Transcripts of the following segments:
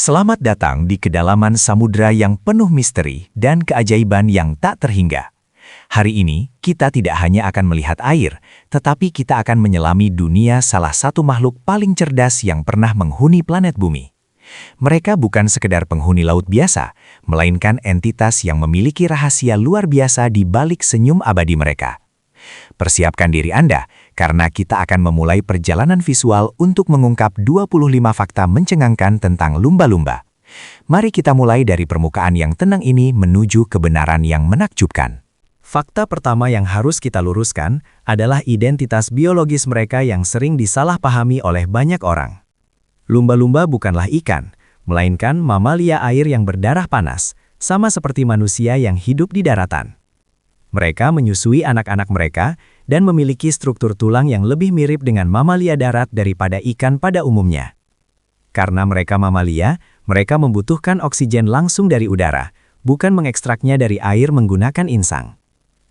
Selamat datang di kedalaman samudera yang penuh misteri dan keajaiban yang tak terhingga. Hari ini, kita tidak hanya akan melihat air, tetapi kita akan menyelami dunia salah satu makhluk paling cerdas yang pernah menghuni planet bumi. Mereka bukan sekedar penghuni laut biasa, melainkan entitas yang memiliki rahasia luar biasa di balik senyum abadi mereka. Persiapkan diri Anda, karena kita akan memulai perjalanan visual untuk mengungkap 25 fakta mencengangkan tentang lumba-lumba. Mari kita mulai dari permukaan yang tenang ini menuju kebenaran yang menakjubkan. Fakta pertama yang harus kita luruskan adalah identitas biologis mereka yang sering disalahpahami oleh banyak orang. Lumba-lumba bukanlah ikan, melainkan mamalia air yang berdarah panas, sama seperti manusia yang hidup di daratan. Mereka menyusui anak-anak mereka dan memiliki struktur tulang yang lebih mirip dengan mamalia darat daripada ikan pada umumnya. Karena mereka mamalia, mereka membutuhkan oksigen langsung dari udara, bukan mengekstraknya dari air menggunakan insang.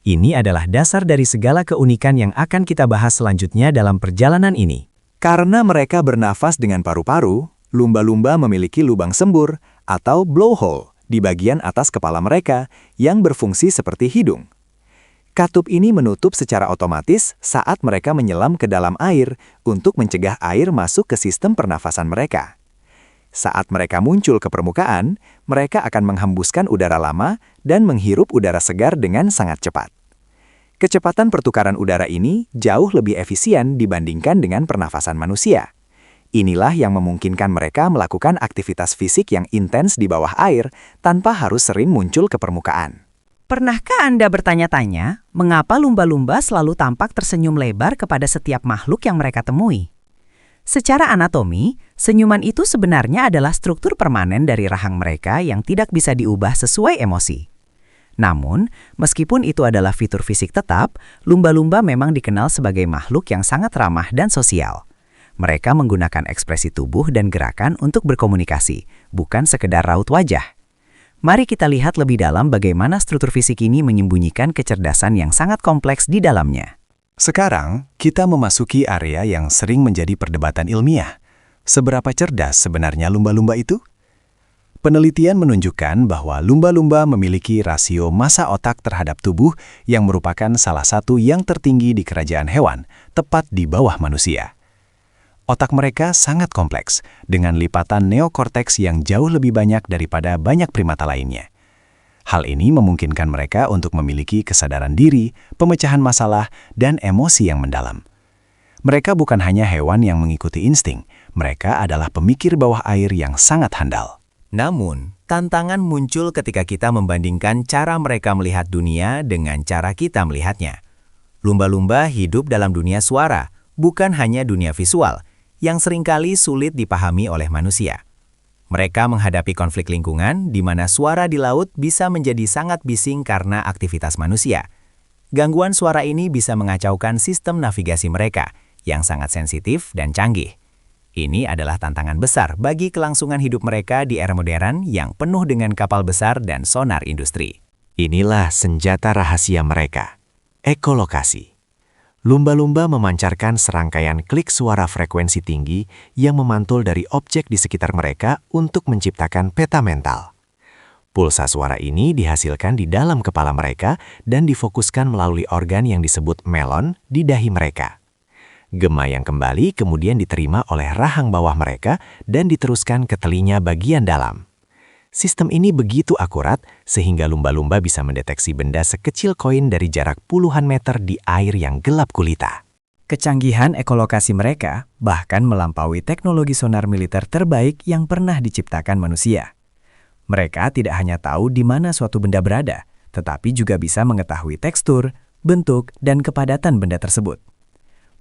Ini adalah dasar dari segala keunikan yang akan kita bahas selanjutnya dalam perjalanan ini. Karena mereka bernafas dengan paru-paru, lumba-lumba memiliki lubang sembur atau blowhole di bagian atas kepala mereka yang berfungsi seperti hidung. Katup ini menutup secara otomatis saat mereka menyelam ke dalam air untuk mencegah air masuk ke sistem pernafasan mereka. Saat mereka muncul ke permukaan, mereka akan menghembuskan udara lama dan menghirup udara segar dengan sangat cepat. Kecepatan pertukaran udara ini jauh lebih efisien dibandingkan dengan pernafasan manusia. Inilah yang memungkinkan mereka melakukan aktivitas fisik yang intens di bawah air tanpa harus sering muncul ke permukaan. Pernahkah Anda bertanya-tanya, mengapa lumba-lumba selalu tampak tersenyum lebar kepada setiap makhluk yang mereka temui? Secara anatomi, senyuman itu sebenarnya adalah struktur permanen dari rahang mereka yang tidak bisa diubah sesuai emosi. Namun, meskipun itu adalah fitur fisik tetap, lumba-lumba memang dikenal sebagai makhluk yang sangat ramah dan sosial. Mereka menggunakan ekspresi tubuh dan gerakan untuk berkomunikasi, bukan sekedar raut wajah. Mari kita lihat lebih dalam bagaimana struktur fisik ini menyembunyikan kecerdasan yang sangat kompleks di dalamnya. Sekarang, kita memasuki area yang sering menjadi perdebatan ilmiah. Seberapa cerdas sebenarnya lumba-lumba itu? Penelitian menunjukkan bahwa lumba-lumba memiliki rasio massa otak terhadap tubuh yang merupakan salah satu yang tertinggi di kerajaan hewan, tepat di bawah manusia. Otak mereka sangat kompleks, dengan lipatan neokorteks yang jauh lebih banyak daripada banyak primata lainnya. Hal ini memungkinkan mereka untuk memiliki kesadaran diri, pemecahan masalah, dan emosi yang mendalam. Mereka bukan hanya hewan yang mengikuti insting, mereka adalah pemikir bawah air yang sangat handal. Namun, tantangan muncul ketika kita membandingkan cara mereka melihat dunia dengan cara kita melihatnya. Lumba-lumba hidup dalam dunia suara, bukan hanya dunia visual, yang seringkali sulit dipahami oleh manusia. Mereka menghadapi konflik lingkungan di mana suara di laut bisa menjadi sangat bising karena aktivitas manusia. Gangguan suara ini bisa mengacaukan sistem navigasi mereka yang sangat sensitif dan canggih. Ini adalah tantangan besar bagi kelangsungan hidup mereka di era modern yang penuh dengan kapal besar dan sonar industri. Inilah senjata rahasia mereka, ekolokasi. Lumba-lumba memancarkan serangkaian klik suara frekuensi tinggi yang memantul dari objek di sekitar mereka untuk menciptakan peta mental. Pulsa suara ini dihasilkan di dalam kepala mereka dan difokuskan melalui organ yang disebut melon di dahi mereka. Gema yang kembali kemudian diterima oleh rahang bawah mereka dan diteruskan ke telinga bagian dalam. Sistem ini begitu akurat sehingga lumba-lumba bisa mendeteksi benda sekecil koin dari jarak puluhan meter di air yang gelap gulita. Kecanggihan ekolokasi mereka bahkan melampaui teknologi sonar militer terbaik yang pernah diciptakan manusia. Mereka tidak hanya tahu di mana suatu benda berada, tetapi juga bisa mengetahui tekstur, bentuk, dan kepadatan benda tersebut.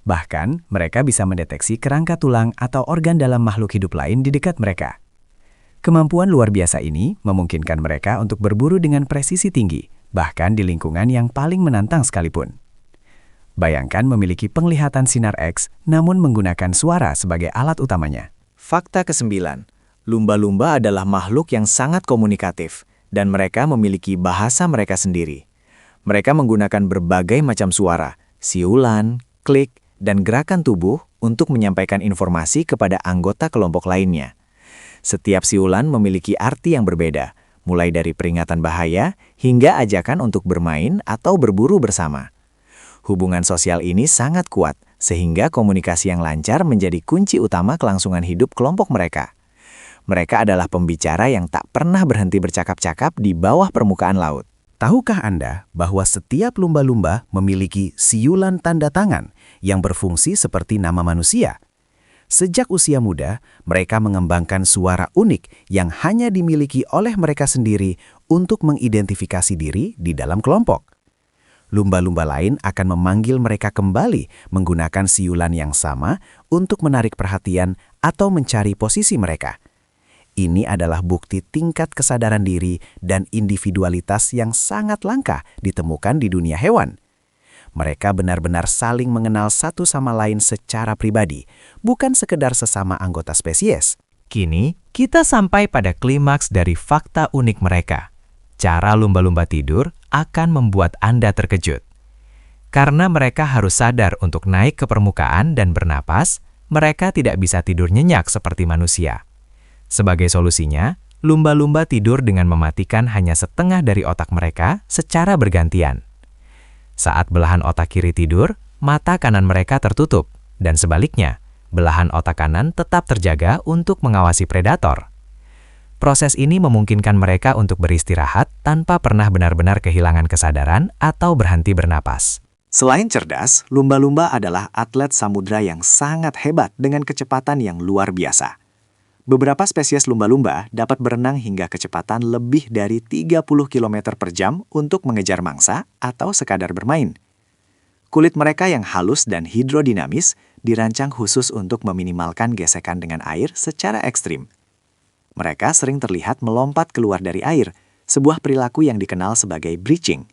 Bahkan, mereka bisa mendeteksi kerangka tulang atau organ dalam makhluk hidup lain di dekat mereka. Kemampuan luar biasa ini memungkinkan mereka untuk berburu dengan presisi tinggi, bahkan di lingkungan yang paling menantang sekalipun. Bayangkan memiliki penglihatan sinar X, namun menggunakan suara sebagai alat utamanya. Fakta ke-9, lumba-lumba adalah makhluk yang sangat komunikatif, dan mereka memiliki bahasa mereka sendiri. Mereka menggunakan berbagai macam suara, siulan, klik, dan gerakan tubuh untuk menyampaikan informasi kepada anggota kelompok lainnya. Setiap siulan memiliki arti yang berbeda, mulai dari peringatan bahaya hingga ajakan untuk bermain atau berburu bersama. Hubungan sosial ini sangat kuat, sehingga komunikasi yang lancar menjadi kunci utama kelangsungan hidup kelompok mereka. Mereka adalah pembicara yang tak pernah berhenti bercakap-cakap di bawah permukaan laut. Tahukah Anda bahwa setiap lumba-lumba memiliki siulan tanda tangan yang berfungsi seperti nama manusia? Sejak usia muda, mereka mengembangkan suara unik yang hanya dimiliki oleh mereka sendiri untuk mengidentifikasi diri di dalam kelompok. Lumba-lumba lain akan memanggil mereka kembali menggunakan siulan yang sama untuk menarik perhatian atau mencari posisi mereka. Ini adalah bukti tingkat kesadaran diri dan individualitas yang sangat langka ditemukan di dunia hewan. Mereka benar-benar saling mengenal satu sama lain secara pribadi, bukan sekedar sesama anggota spesies. Kini, kita sampai pada klimaks dari fakta unik mereka. Cara lumba-lumba tidur akan membuat Anda terkejut. Karena mereka harus sadar untuk naik ke permukaan dan bernapas, mereka tidak bisa tidur nyenyak seperti manusia. Sebagai solusinya, lumba-lumba tidur dengan mematikan hanya setengah dari otak mereka secara bergantian. Saat belahan otak kiri tidur, mata kanan mereka tertutup, dan sebaliknya, belahan otak kanan tetap terjaga untuk mengawasi predator. Proses ini memungkinkan mereka untuk beristirahat tanpa pernah benar-benar kehilangan kesadaran atau berhenti bernapas. Selain cerdas, lumba-lumba adalah atlet samudra yang sangat hebat dengan kecepatan yang luar biasa. Beberapa spesies lumba-lumba dapat berenang hingga kecepatan lebih dari 30 km per jam untuk mengejar mangsa atau sekadar bermain. Kulit mereka yang halus dan hidrodinamis dirancang khusus untuk meminimalkan gesekan dengan air secara ekstrim. Mereka sering terlihat melompat keluar dari air, sebuah perilaku yang dikenal sebagai breaching.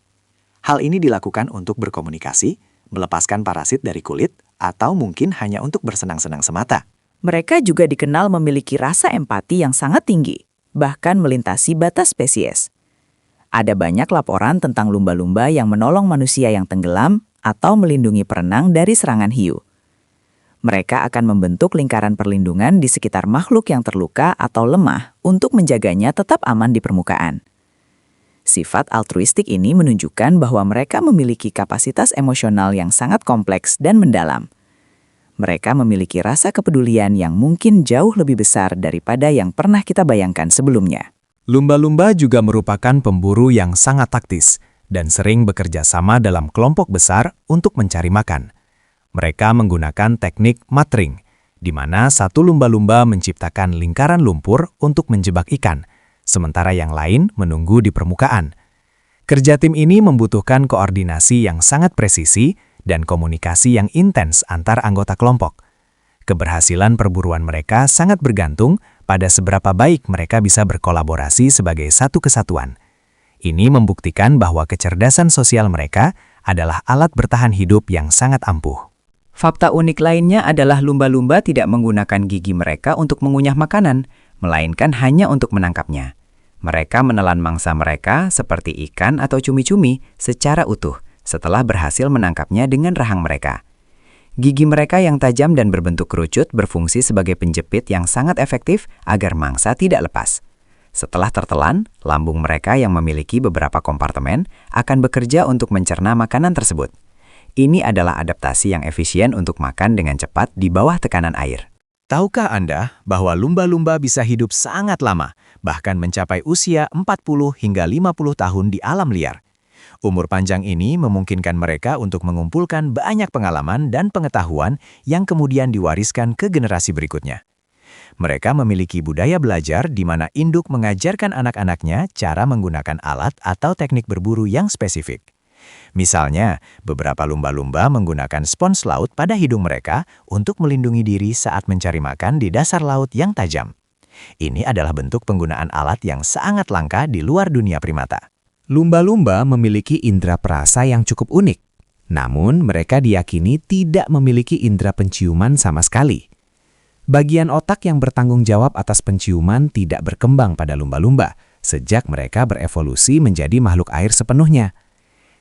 Hal ini dilakukan untuk berkomunikasi, melepaskan parasit dari kulit, atau mungkin hanya untuk bersenang-senang semata. Mereka juga dikenal memiliki rasa empati yang sangat tinggi, bahkan melintasi batas spesies. Ada banyak laporan tentang lumba-lumba yang menolong manusia yang tenggelam atau melindungi perenang dari serangan hiu. Mereka akan membentuk lingkaran perlindungan di sekitar makhluk yang terluka atau lemah untuk menjaganya tetap aman di permukaan. Sifat altruistik ini menunjukkan bahwa mereka memiliki kapasitas emosional yang sangat kompleks dan mendalam. Mereka memiliki rasa kepedulian yang mungkin jauh lebih besar daripada yang pernah kita bayangkan sebelumnya. Lumba-lumba juga merupakan pemburu yang sangat taktis dan sering bekerja sama dalam kelompok besar untuk mencari makan. Mereka menggunakan teknik matring, di mana satu lumba-lumba menciptakan lingkaran lumpur untuk menjebak ikan, sementara yang lain menunggu di permukaan. Kerja tim ini membutuhkan koordinasi yang sangat presisi dan komunikasi yang intens antar anggota kelompok. Keberhasilan perburuan mereka sangat bergantung pada seberapa baik mereka bisa berkolaborasi sebagai satu kesatuan. Ini membuktikan bahwa kecerdasan sosial mereka adalah alat bertahan hidup yang sangat ampuh. Fakta unik lainnya adalah lumba-lumba tidak menggunakan gigi mereka untuk mengunyah makanan, melainkan hanya untuk menangkapnya. Mereka menelan mangsa mereka seperti ikan atau cumi-cumi secara utuh, setelah berhasil menangkapnya dengan rahang mereka. Gigi mereka yang tajam dan berbentuk kerucut berfungsi sebagai penjepit yang sangat efektif agar mangsa tidak lepas. Setelah tertelan, lambung mereka yang memiliki beberapa kompartemen akan bekerja untuk mencerna makanan tersebut. Ini adalah adaptasi yang efisien untuk makan dengan cepat di bawah tekanan air. Tahukah Anda bahwa lumba-lumba bisa hidup sangat lama, bahkan mencapai usia 40 hingga 50 tahun di alam liar? Umur panjang ini memungkinkan mereka untuk mengumpulkan banyak pengalaman dan pengetahuan yang kemudian diwariskan ke generasi berikutnya. Mereka memiliki budaya belajar di mana induk mengajarkan anak-anaknya cara menggunakan alat atau teknik berburu yang spesifik. Misalnya, beberapa lumba-lumba menggunakan spons laut pada hidung mereka untuk melindungi diri saat mencari makan di dasar laut yang tajam. Ini adalah bentuk penggunaan alat yang sangat langka di luar dunia primata. Lumba-lumba memiliki indera perasa yang cukup unik. Namun, mereka diyakini tidak memiliki indera penciuman sama sekali. Bagian otak yang bertanggung jawab atas penciuman tidak berkembang pada lumba-lumba sejak mereka berevolusi menjadi makhluk air sepenuhnya.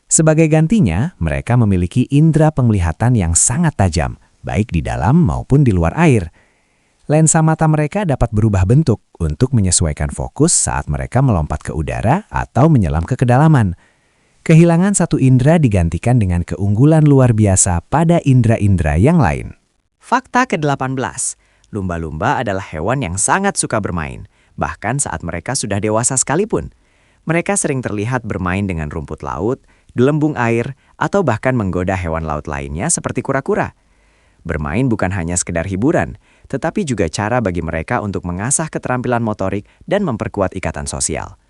Sebagai gantinya, mereka memiliki indera penglihatan yang sangat tajam, baik di dalam maupun di luar air. Lensa mata mereka dapat berubah bentuk untuk menyesuaikan fokus saat mereka melompat ke udara atau menyelam ke kedalaman. Kehilangan satu indera digantikan dengan keunggulan luar biasa pada indera-indera yang lain. Fakta ke-18. Lumba-lumba adalah hewan yang sangat suka bermain, bahkan saat mereka sudah dewasa sekalipun. Mereka sering terlihat bermain dengan rumput laut, gelembung air, atau bahkan menggoda hewan laut lainnya seperti kura-kura. Bermain bukan hanya sekedar hiburan, tetapi juga cara bagi mereka untuk mengasah keterampilan motorik dan memperkuat ikatan sosial.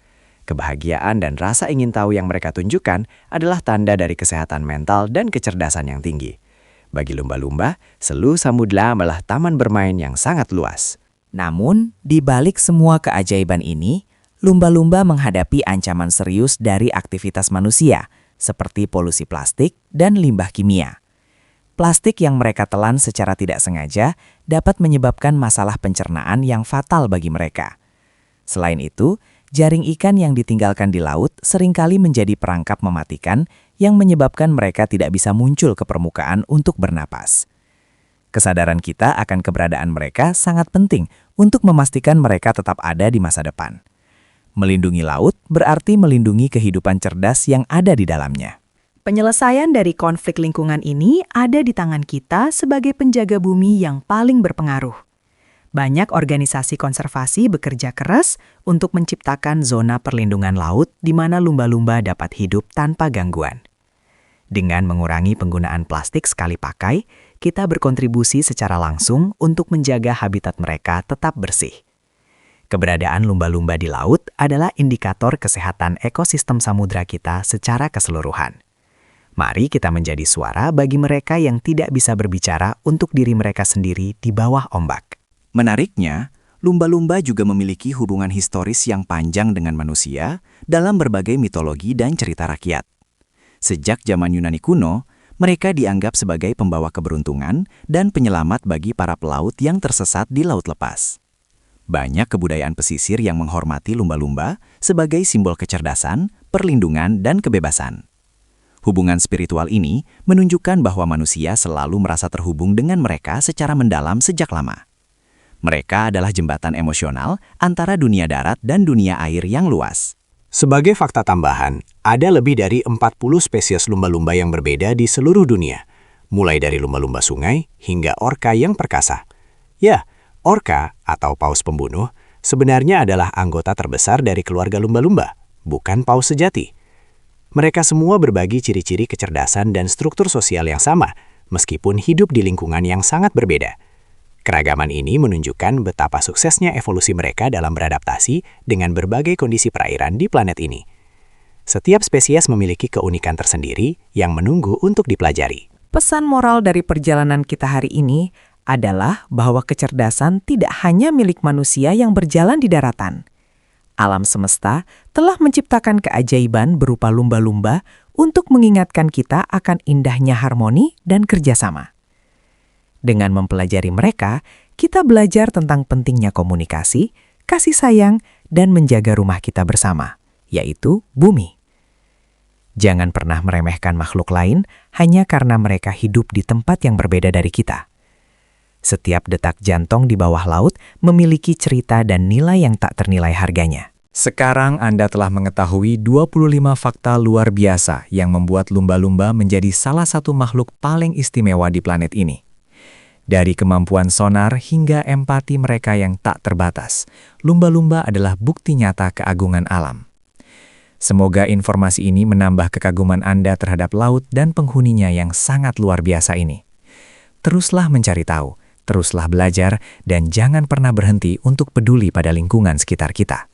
Kebahagiaan dan rasa ingin tahu yang mereka tunjukkan adalah tanda dari kesehatan mental dan kecerdasan yang tinggi. Bagi lumba-lumba, Selu Samudra adalah taman bermain yang sangat luas. Namun, di balik semua keajaiban ini, lumba-lumba menghadapi ancaman serius dari aktivitas manusia, seperti polusi plastik dan limbah kimia. Plastik yang mereka telan secara tidak sengaja dapat menyebabkan masalah pencernaan yang fatal bagi mereka. Selain itu, jaring ikan yang ditinggalkan di laut seringkali menjadi perangkap mematikan yang menyebabkan mereka tidak bisa muncul ke permukaan untuk bernapas. Kesadaran kita akan keberadaan mereka sangat penting untuk memastikan mereka tetap ada di masa depan. Melindungi laut berarti melindungi kehidupan cerdas yang ada di dalamnya. Penyelesaian dari konflik lingkungan ini ada di tangan kita sebagai penjaga bumi yang paling berpengaruh. Banyak organisasi konservasi bekerja keras untuk menciptakan zona perlindungan laut di mana lumba-lumba dapat hidup tanpa gangguan. Dengan mengurangi penggunaan plastik sekali pakai, kita berkontribusi secara langsung untuk menjaga habitat mereka tetap bersih. Keberadaan lumba-lumba di laut adalah indikator kesehatan ekosistem samudra kita secara keseluruhan. Mari kita menjadi suara bagi mereka yang tidak bisa berbicara untuk diri mereka sendiri di bawah ombak. Menariknya, lumba-lumba juga memiliki hubungan historis yang panjang dengan manusia dalam berbagai mitologi dan cerita rakyat. Sejak zaman Yunani kuno, mereka dianggap sebagai pembawa keberuntungan dan penyelamat bagi para pelaut yang tersesat di laut lepas. Banyak kebudayaan pesisir yang menghormati lumba-lumba sebagai simbol kecerdasan, perlindungan, dan kebebasan. Hubungan spiritual ini menunjukkan bahwa manusia selalu merasa terhubung dengan mereka secara mendalam sejak lama. Mereka adalah jembatan emosional antara dunia darat dan dunia air yang luas. Sebagai fakta tambahan, ada lebih dari 40 spesies lumba-lumba yang berbeda di seluruh dunia, mulai dari lumba-lumba sungai hingga orca yang perkasa. Ya, orca atau paus pembunuh sebenarnya adalah anggota terbesar dari keluarga lumba-lumba, bukan paus sejati. Mereka semua berbagi ciri-ciri kecerdasan dan struktur sosial yang sama, meskipun hidup di lingkungan yang sangat berbeda. Keragaman ini menunjukkan betapa suksesnya evolusi mereka dalam beradaptasi dengan berbagai kondisi perairan di planet ini. Setiap spesies memiliki keunikan tersendiri yang menunggu untuk dipelajari. Pesan moral dari perjalanan kita hari ini adalah bahwa kecerdasan tidak hanya milik manusia yang berjalan di daratan. Alam semesta telah menciptakan keajaiban berupa lumba-lumba untuk mengingatkan kita akan indahnya harmoni dan kerjasama. Dengan mempelajari mereka, kita belajar tentang pentingnya komunikasi, kasih sayang, dan menjaga rumah kita bersama, yaitu bumi. Jangan pernah meremehkan makhluk lain hanya karena mereka hidup di tempat yang berbeda dari kita. Setiap detak jantung di bawah laut memiliki cerita dan nilai yang tak ternilai harganya. Sekarang Anda telah mengetahui 25 fakta luar biasa yang membuat lumba-lumba menjadi salah satu makhluk paling istimewa di planet ini. Dari kemampuan sonar hingga empati mereka yang tak terbatas, lumba-lumba adalah bukti nyata keagungan alam. Semoga informasi ini menambah kekaguman Anda terhadap laut dan penghuninya yang sangat luar biasa ini. Teruslah mencari tahu, teruslah belajar, dan jangan pernah berhenti untuk peduli pada lingkungan sekitar kita.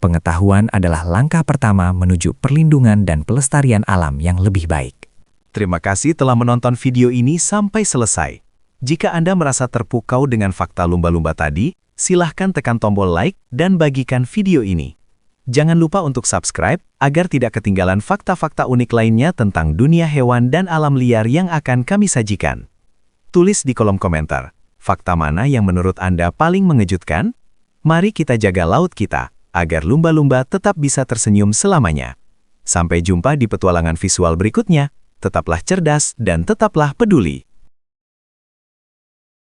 Pengetahuan adalah langkah pertama menuju perlindungan dan pelestarian alam yang lebih baik. Terima kasih telah menonton video ini sampai selesai. Jika Anda merasa terpukau dengan fakta lumba-lumba tadi, silahkan tekan tombol like dan bagikan video ini. Jangan lupa untuk subscribe agar tidak ketinggalan fakta-fakta unik lainnya tentang dunia hewan dan alam liar yang akan kami sajikan. Tulis di kolom komentar, fakta mana yang menurut Anda paling mengejutkan? Mari kita jaga laut kita, agar lumba-lumba tetap bisa tersenyum selamanya. Sampai jumpa di petualangan visual berikutnya. Tetaplah cerdas dan tetaplah peduli.